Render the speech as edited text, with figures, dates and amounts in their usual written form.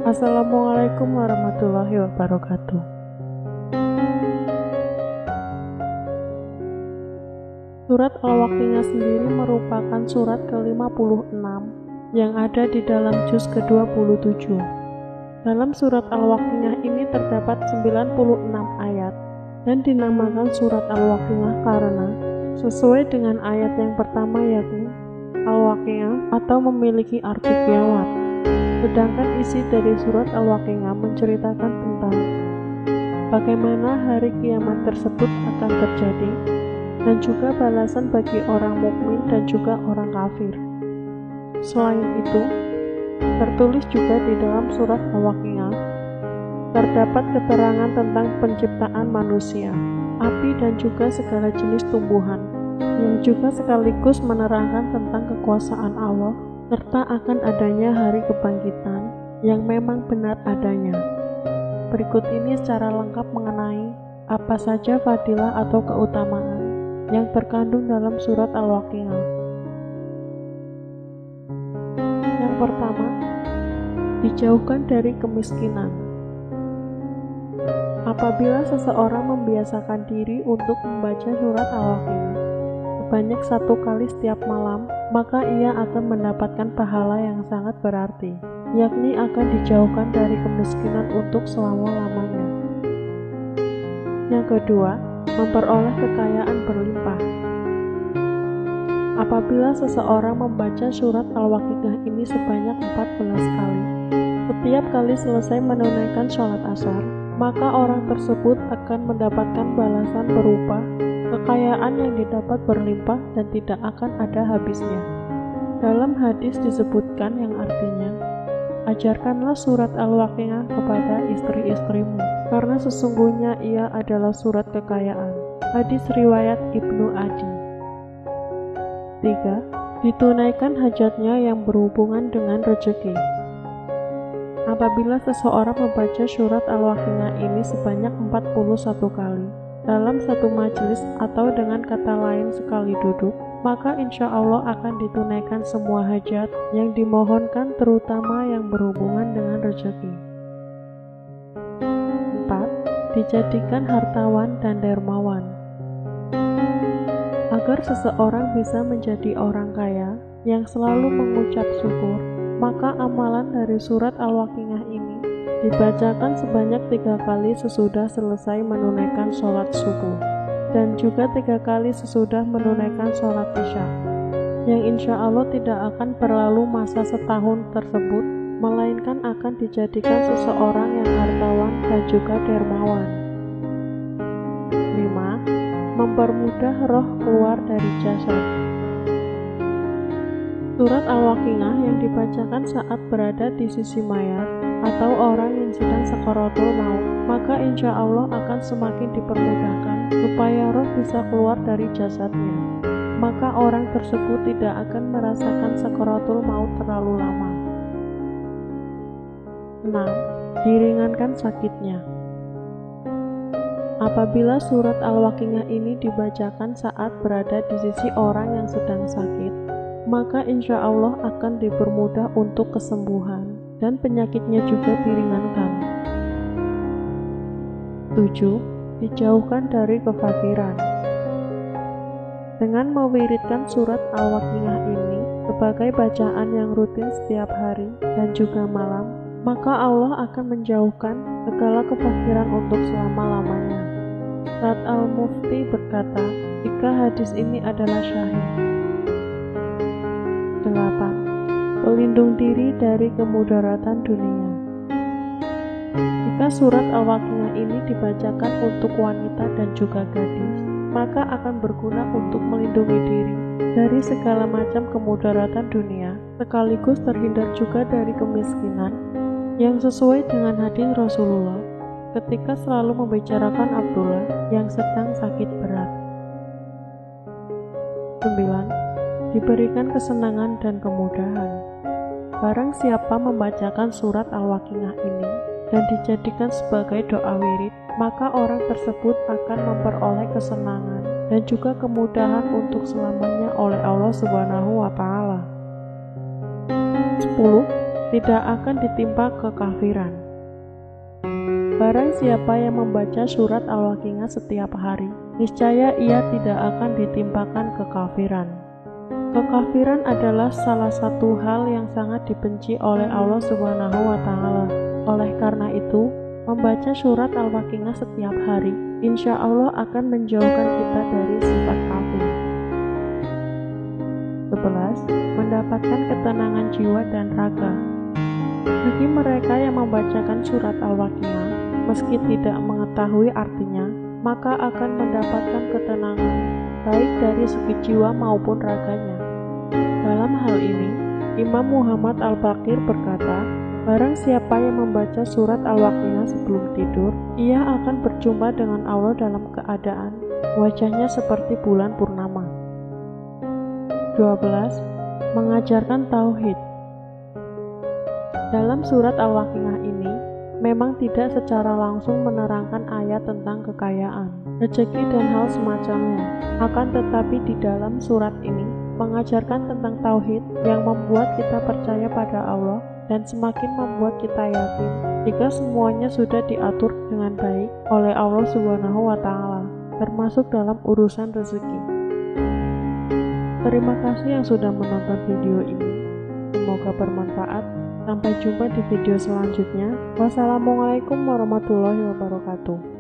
Assalamualaikum warahmatullahi wabarakatuh. Surat Al-Waqiah sendiri merupakan surat ke-56 yang ada di dalam juz ke-27. Dalam surat Al-Waqiah ini terdapat 96 ayat dan dinamakan surat Al-Waqiah karena sesuai dengan ayat yang pertama yakni Al-Waqiah atau memiliki arti kiamat. Sedangkan isi dari surat Al-Waqiah menceritakan tentang bagaimana hari kiamat tersebut akan terjadi dan juga balasan bagi orang mukmin dan juga orang kafir. Selain itu, tertulis juga di dalam surat Al-Waqiah terdapat keterangan tentang penciptaan manusia, api dan juga segala jenis tumbuhan, yang juga sekaligus menerangkan tentang kekuasaan Allah serta akan adanya hari kebangkitan yang memang benar adanya. Berikut ini secara lengkap mengenai apa saja fadilah atau keutamaan yang terkandung dalam surat Al-Waqiah. Yang pertama, dijauhkan dari kemiskinan. Apabila seseorang membiasakan diri untuk membaca surat Al-Waqiah sebanyak 1 kali setiap malam, maka ia akan mendapatkan pahala yang sangat berarti, yakni akan dijauhkan dari kemiskinan untuk selama-lamanya. Yang kedua, memperoleh kekayaan berlimpah. Apabila seseorang membaca surat Al-Waqiah ini sebanyak 14 kali, setiap kali selesai menunaikan sholat asar, maka orang tersebut akan mendapatkan balasan berupa kekayaan yang didapat berlimpah dan tidak akan ada habisnya. Dalam hadis disebutkan yang artinya, ajarkanlah surat Al-Waqiah kepada istri-istrimu, karena sesungguhnya ia adalah surat kekayaan. Hadis riwayat Ibnu Adi. 3. Ditunaikan hajatnya yang berhubungan dengan rezeki. Apabila seseorang membaca surat Al-Waqiah ini sebanyak 41 kali dalam satu majelis atau dengan kata lain sekali duduk, maka insya Allah akan ditunaikan semua hajat yang dimohonkan, terutama yang berhubungan dengan rezeki. 4. Dijadikan hartawan dan dermawan. Agar seseorang bisa menjadi orang kaya yang selalu mengucap syukur, maka amalan dari surat Al-Waqiah ini dibacakan sebanyak 3 kali sesudah selesai menunaikan sholat subuh dan juga 3 kali sesudah menunaikan sholat isya, yang insya Allah tidak akan berlalu masa setahun tersebut, melainkan akan dijadikan seseorang yang hartawan dan juga dermawan. 5. Mempermudah roh keluar dari jasad. Surat Al-Waqiah yang dibacakan saat berada di sisi mayat atau orang yang sedang sakaratul maut, maka insya Allah akan semakin dipermudahkan supaya roh bisa keluar dari jasadnya. Maka orang tersebut tidak akan merasakan sakaratul maut terlalu lama. 6. Diringankan sakitnya. Apabila surat Al-Waqiah ini dibacakan saat berada di sisi orang yang sedang sakit, maka insya Allah akan dipermudah untuk kesembuhan dan penyakitnya juga diringankan. 7. Dijauhkan dari kefakiran. Dengan mewiridkan surat Al-Waqiah ini sebagai bacaan yang rutin setiap hari dan juga malam, maka Allah akan menjauhkan segala kefakiran untuk selama-lamanya. Saat Al-Mufti berkata, jika hadis ini adalah syahid. 8. Pelindung diri dari kemudaratan dunia. Jika surat Al-Waqiah ini dibacakan untuk wanita dan juga gadis, maka akan berguna untuk melindungi diri dari segala macam kemudaratan dunia, sekaligus terhindar juga dari kemiskinan, yang sesuai dengan hadis Rasulullah ketika selalu membicarakan Abdullah yang sedang sakit berat. 9. Diberikan kesenangan dan kemudahan. Barang siapa membacakan surat Al-Waqiah ini dan dijadikan sebagai doa wirid, maka orang tersebut akan memperoleh kesenangan dan juga kemudahan untuk selamanya oleh Allah Subhanahu wa Ta'ala. 10. tidak akan ditimpa kekafiran. Barang siapa yang membaca surat Al-Waqiah setiap hari, niscaya ia tidak akan ditimpakan kekafiran. Kekafiran adalah salah satu hal yang sangat dibenci oleh Allah Subhanahu wa Ta'ala. Oleh karena itu, membaca surat Al-Waqiah setiap hari, insya Allah akan menjauhkan kita dari sifat kafir. 11. Mendapatkan ketenangan jiwa dan raga. Bagi mereka yang membacakan surat Al-Waqiah, meski tidak mengetahui artinya, maka akan mendapatkan ketenangan, baik dari segi jiwa maupun raganya. Dalam hal ini, Imam Muhammad Al-Baqir berkata, barang siapa yang membaca surat Al-Waqiah sebelum tidur, ia akan berjumpa dengan Allah dalam keadaan wajahnya seperti bulan purnama. 12. Mengajarkan tauhid. Dalam surat Al-Waqiah ini, memang tidak secara langsung menerangkan ayat tentang kekayaan, rezeki dan hal semacamnya. Akan tetapi di dalam surat ini, mengajarkan tentang tauhid yang membuat kita percaya pada Allah dan semakin membuat kita yakin jika semuanya sudah diatur dengan baik oleh Allah Subhanahu wa Ta'ala, termasuk dalam urusan rezeki. Terima kasih yang sudah menonton video ini. Semoga bermanfaat. Sampai jumpa di video selanjutnya. Wassalamualaikum warahmatullahi wabarakatuh.